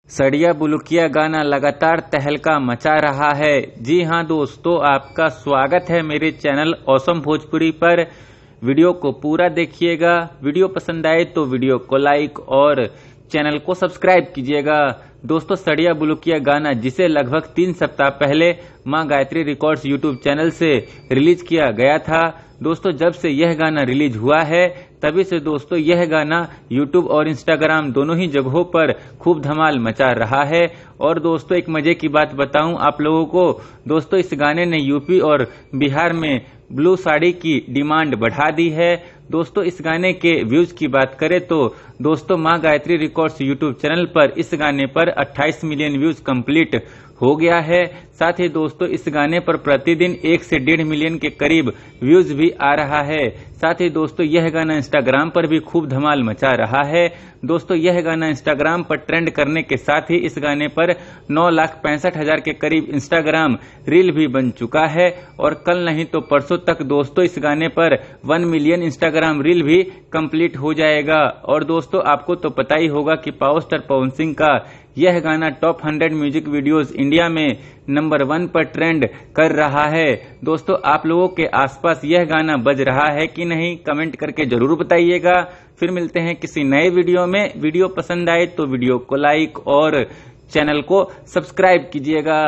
सड़िया बुलुकिया गाना लगातार तहलका मचा रहा है। जी हां दोस्तों, आपका स्वागत है मेरे चैनल ऑसम भोजपुरी पर। वीडियो को पूरा देखिएगा। वीडियो पसंद आए तो वीडियो को लाइक और चैनल को सब्सक्राइब कीजिएगा। दोस्तों, सड़िया बुलुकिया गाना जिसे लगभग 3 सप्ताह पहले मां गायत्री रिकॉर्ड्स यूट्यूब चैनल से रिलीज किया गया था। दोस्तों, जब से यह गाना रिलीज हुआ है तभी से दोस्तों यह गाना यूट्यूब और इंस्टाग्राम दोनों ही जगहों पर खूब धमाल मचा रहा है। और दोस्तों, एक मजे की बात बताऊं आप लोगों को, दोस्तों इस गाने ने यूपी और बिहार में ब्लू साड़ी की डिमांड बढ़ा दी है। दोस्तों, इस गाने के व्यूज की बात करें तो दोस्तों मां गायत्री रिकॉर्ड्स यूट्यूब चैनल पर इस गाने पर 28 मिलियन व्यूज कंप्लीट हो गया है। साथ ही दोस्तों इस गाने पर प्रतिदिन 1 से 1.5 मिलियन के करीब व्यूज भी आ रहा है। साथ ही दोस्तों यह गाना इंस्टाग्राम पर भी खूब धमाल मचा रहा है। दोस्तों यह गाना इंस्टाग्राम पर ट्रेंड करने के साथ ही इस गाने पर 9,65,000 के करीब इंस्टाग्राम रील भी बन चुका है। और कल नहीं तो परसों तक दोस्तों इस गाने पर 1 मिलियन इंस्टाग्राम रील भी कंप्लीट हो जाएगा। और दोस्तों आपको तो पता ही होगा कि पावर स्टार पवन सिंह का यह गाना टॉप 100 म्यूजिक वीडियोस इंडिया में नंबर 1 पर ट्रेंड कर रहा है। दोस्तों, आप लोगों के आसपास यह गाना बज रहा है कि नहीं, कमेंट करके जरूर बताइएगा। फिर मिलते हैं किसी नए वीडियो में। वीडियो पसंद आए तो वीडियो को लाइक और चैनल को सब्सक्राइब कीजिएगा।